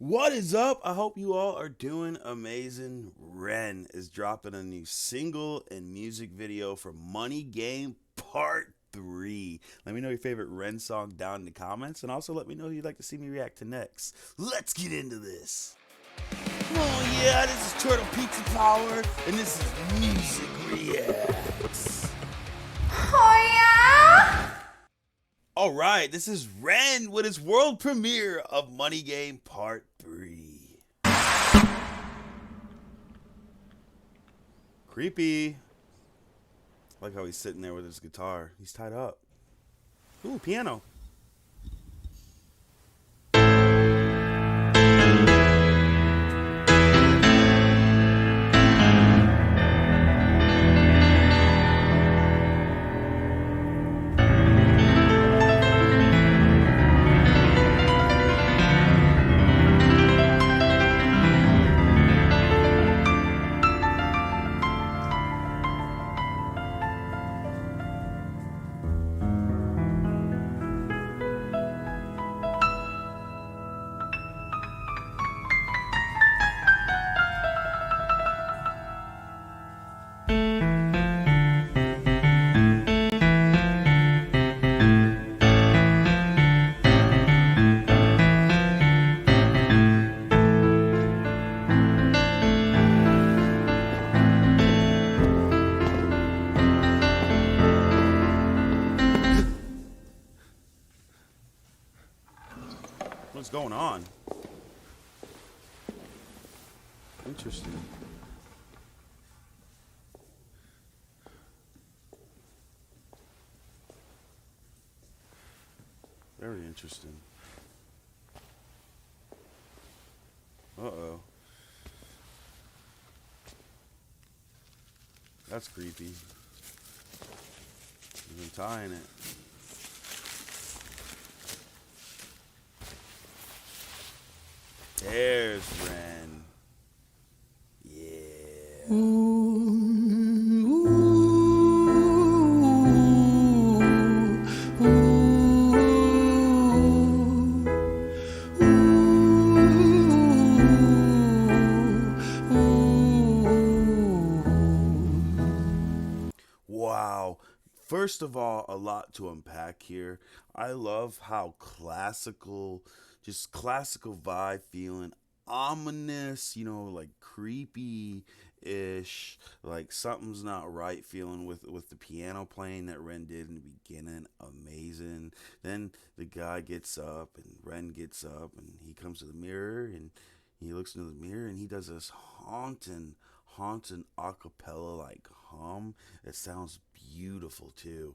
What is up? I hope you all are doing amazing. Ren is dropping a new single and music video for Money Game Part 3. Let me know your favorite Ren song down in the comments, and also let me know who you'd like to see me react to next. Let's get into this. Oh yeah, this is Turtle Pizza Power, and this is Music Reacts. Oh yeah? Alright, this is Ren with his world premiere of Money Game Part 3. Creepy. I like how he's sitting there with his guitar. He's tied up. Ooh, piano. What's going on? Interesting. Very interesting. Uh-oh. That's creepy. He's been tying it. There's Ren. Yeah. Wow. First of all, a lot to unpack here. I love how classical vibe feeling, ominous, like creepy-ish, like something's not right feeling with the piano playing that Ren did in the beginning. Amazing. Then the guy gets up and Ren gets up and he comes to the mirror and he looks into the mirror and he does this haunting acapella like hum. It sounds beautiful too.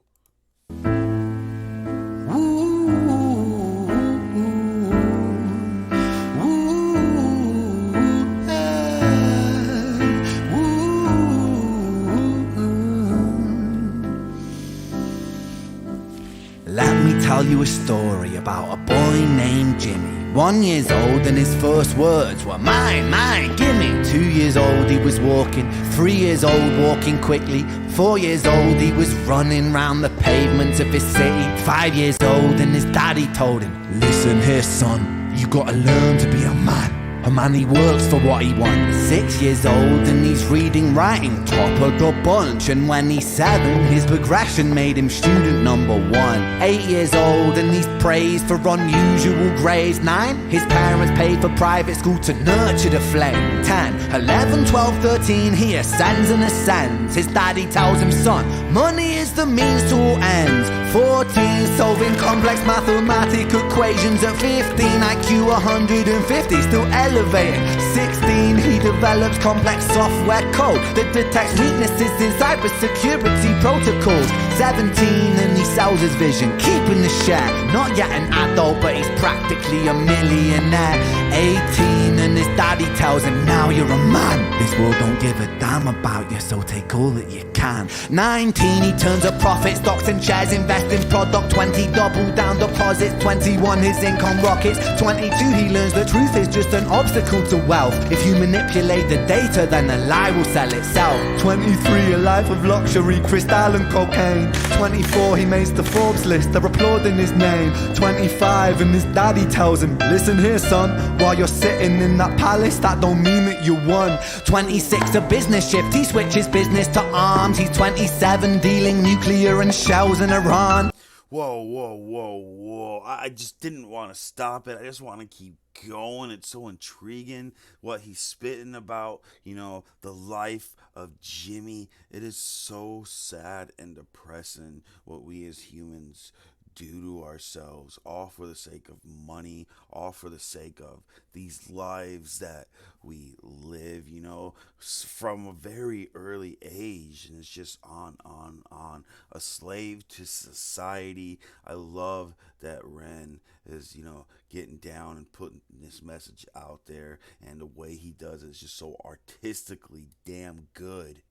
Let me tell you a story about a boy named Jimmy. 1 year old and his first words were mine, mine, gimme. 2 years old he was walking, 3 years old walking quickly. 4 years old he was running round the pavements of his city. 5 years old and his daddy told him, listen here son, you gotta learn to be a man. A man he works for what he wants. 6 years old and he's reading, writing, top of the bunch. And when he's 7, his progression made him student number 1. 8 years old and he's praised for unusual grades. 9, his parents paid for private school to nurture the flame. 10, 11, 12, 13, he ascends and ascends. His daddy tells him, son, money is the means to all ends. 14, solving complex mathematical equations. At 15, IQ 150, still elevating. 16, he develops complex software code that detects weaknesses in cybersecurity protocols. 17, and he sells his vision, keeping the share. Not yet an adult, but he's practically a millionaire. 18, and his daddy tells him, now you're a man. This world don't give a damn about you, so take all that you can. 19, he turns a profit, stocks and shares, invest in product. 20, double down deposits. 21, his income rockets. 22, he learns the truth is just an obstacle to wealth. If you manipulate the data, then the lie will sell itself. 23, a life of luxury, crystal and cocaine. 24, he makes the Forbes list, they're applauding his name. 25, and his daddy tells him, listen here son, while you're sitting in that palace, that don't mean that you won. 26, a business shift, he switches business to arms. He's 27, dealing nuclear and shells in Iran. Whoa, whoa, whoa, whoa. I just didn't want to stop it. I just want to keep going. It's so intriguing what he's spitting about, the life of Jimmy. It is so sad and depressing what we as humans do to ourselves, all for the sake of money, all for the sake of these lives that we live, from a very early age. And it's just on, a slave to society. I love that Ren is, getting down and putting this message out there, and the way he does it is just so artistically damn good.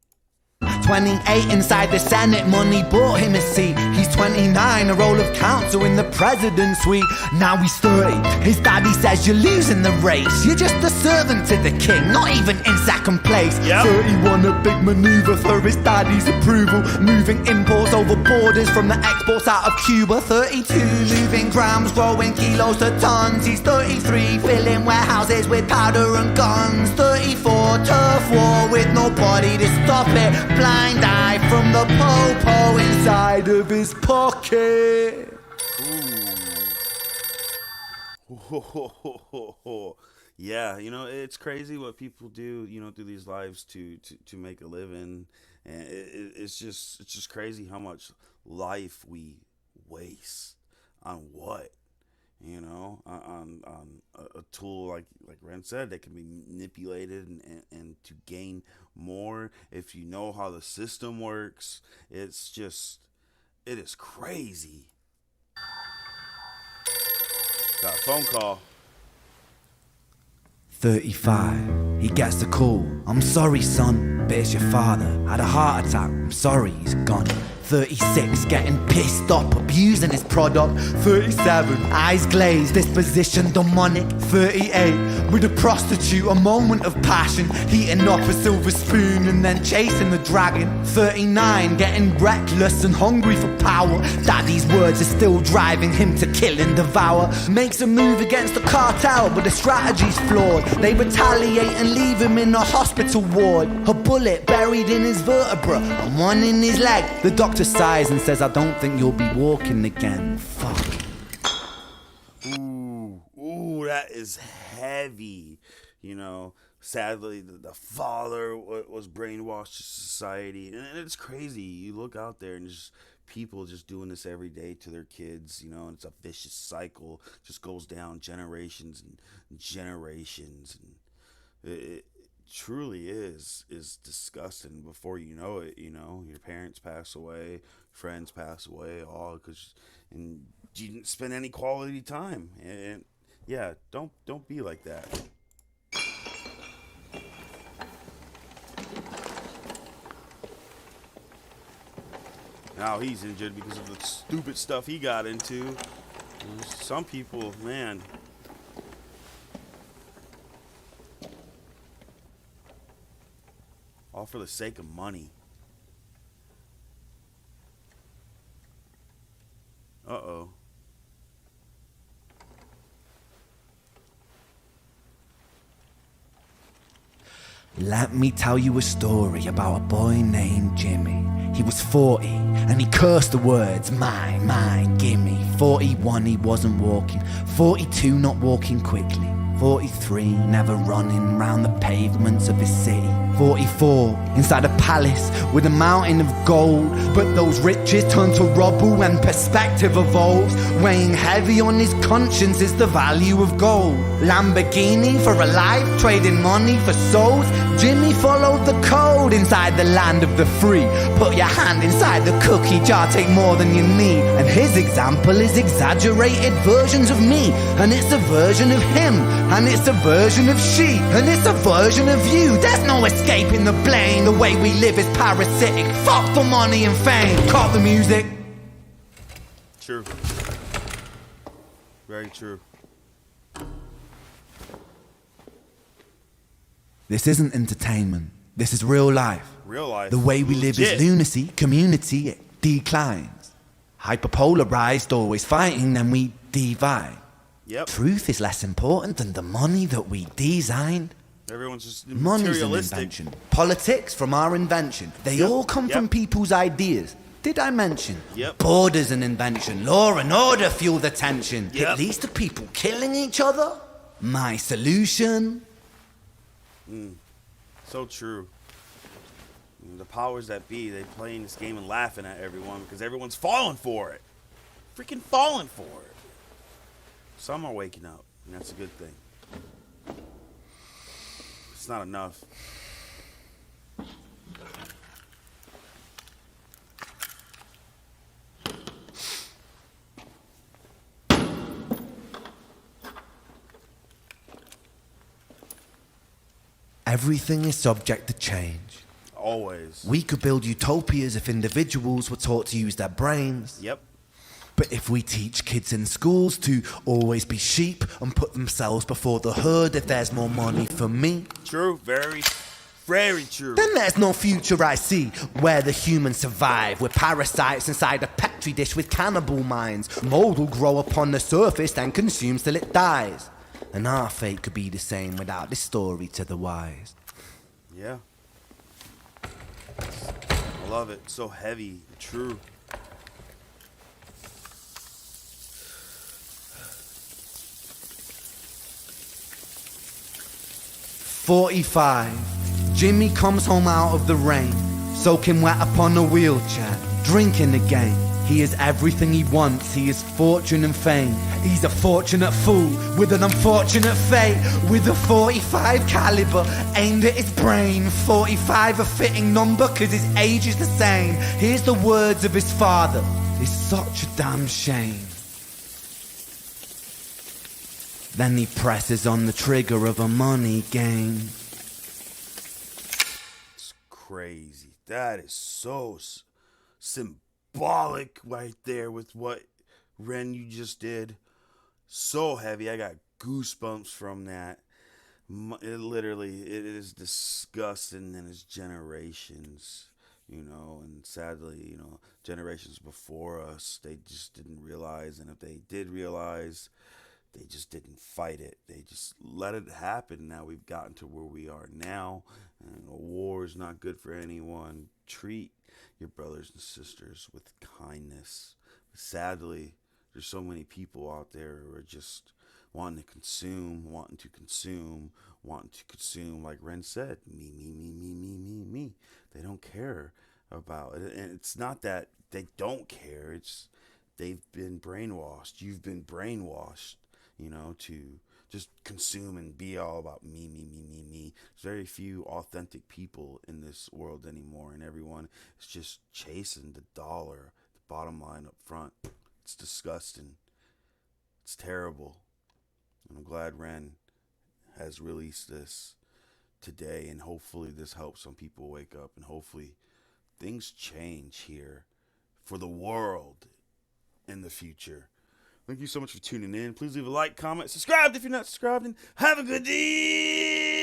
28, inside the Senate, money bought him a seat. He's 29, a role of counsel in the president's suite. Now he's 30, his daddy says you're losing the race. You're just a servant to the king, not even in second place. Yep. 31, a big maneuver for his daddy's approval, moving imports over borders from the exports out of Cuba. 32, moving grams, growing kilos to tons. He's 33, filling warehouses with powder and guns. 34, turf war with nobody to stop it. Blind eye from the po-po inside of his pocket. Ooh. Yeah, it's crazy what people do, through these lives to make a living, and it's just crazy how much life we waste on what, on a tool like Ren said, that can be manipulated and to gain more if you know how the system works. It is crazy. Got a phone call. 35, he gets the call. I'm sorry son, but it's your father. Had a heart attack, I'm sorry, he's gone. 36, getting pissed up, abusing his product. 37, eyes glazed, disposition demonic. 38, with a prostitute, a moment of passion, heating up a silver spoon and then chasing the dragon. 39, getting reckless and hungry for power. Daddy's words are still driving him to kill and devour. Makes a move against the cartel, but the strategy's flawed. They retaliate and leave him in a hospital ward. A bullet buried in his vertebra and one in his leg. The doctor sighs and says, I don't think you'll be walking again. Fuck. Ooh, that is heavy. Sadly, the father was brainwashed to society, and it's crazy. You look out there and just people just doing this every day to their kids, and it's a vicious cycle. Just goes down generations and generations, and it truly is disgusting. Before you know it, your parents pass away, friends pass away, all because and you didn't spend any quality time. And yeah, don't be like that. Now he's injured because of the stupid stuff he got into. Some people, man. All for the sake of money. Uh-oh. Let me tell you a story about a boy named Jimmy. He was 40 and he cursed the words, mine, gimme. 41, he wasn't walking. 42, not walking quickly. 43, never running round the pavements of his city. 44, inside a palace with a mountain of gold. But those riches turn to rubble when perspective evolves. Weighing heavy on his conscience is the value of gold. Lamborghini for a life, trading money for souls. Jimmy followed the code inside the land of the free. Put your hand inside the cookie jar, take more than you need. And his example is exaggerated versions of me, and it's a version of him. And it's a version of she, and it's a version of you. There's no escaping the blame. The way we live is parasitic. Fuck for money and fame. Cut the music. True. Very true. This isn't entertainment. This is real life. Real life. The way we live is lunacy. Community declines. Hyperpolarized, always fighting, then we divide. Yep. Truth is less important than the money that we designed. Everyone's just Money's an materialistic. invention. Politics from our invention. They all come from people's ideas. Did I mention? Yep. Border's an invention. Law and order fuel the tension. Yep. It leads to people killing each other. My solution. So true. The powers that be, they playing this game and laughing at everyone because everyone's falling for it. Freaking falling for it. Some are waking up, and that's a good thing. It's not enough. Everything is subject to change. Always. We could build utopias if individuals were taught to use their brains. Yep. But if we teach kids in schools to always be sheep and put themselves before the herd if there's more money for me, True. Very, very true. then there's no future I see where the humans survive. We're parasites inside a petri dish with cannibal minds. Mold will grow upon the surface and consume till it dies. And our fate could be the same without this story to the wise. Yeah. I love it. So heavy. True. "45. Jimmy comes home out of the rain, soaking wet upon a wheelchair, drinking again. He is everything he wants, he is fortune and fame. He's a fortunate fool with an unfortunate fate. With a 45 caliber aimed at his brain. 45 a fitting number cause his age is the same. Here's the words of his father, it's such a damn shame. Then he presses on the trigger of a money game. It's crazy. That is so symbolic right there with what Ren you just did. So heavy. I got goosebumps from that. It is disgusting, and it's generations, and sadly, generations before us, they just didn't realize, and if they did realize, they just didn't fight it. They just let it happen. Now we've gotten to where we are now, and a war is not good for anyone. Treat your brothers and sisters with kindness. But sadly, there's so many people out there who are just wanting to consume, like Ren said, me. They don't care about it. And it's not that they don't care, it's they've been brainwashed. You've been brainwashed, to just consume and be all about me. There's very few authentic people in this world anymore, and everyone is just chasing the dollar, the bottom line up front. It's disgusting. It's terrible. And I'm glad Ren has released this today, and hopefully this helps some people wake up, and hopefully things change here for the world in the future. Thank you so much for tuning in. Please leave a like, comment, subscribe if you're not subscribed, and have a good day.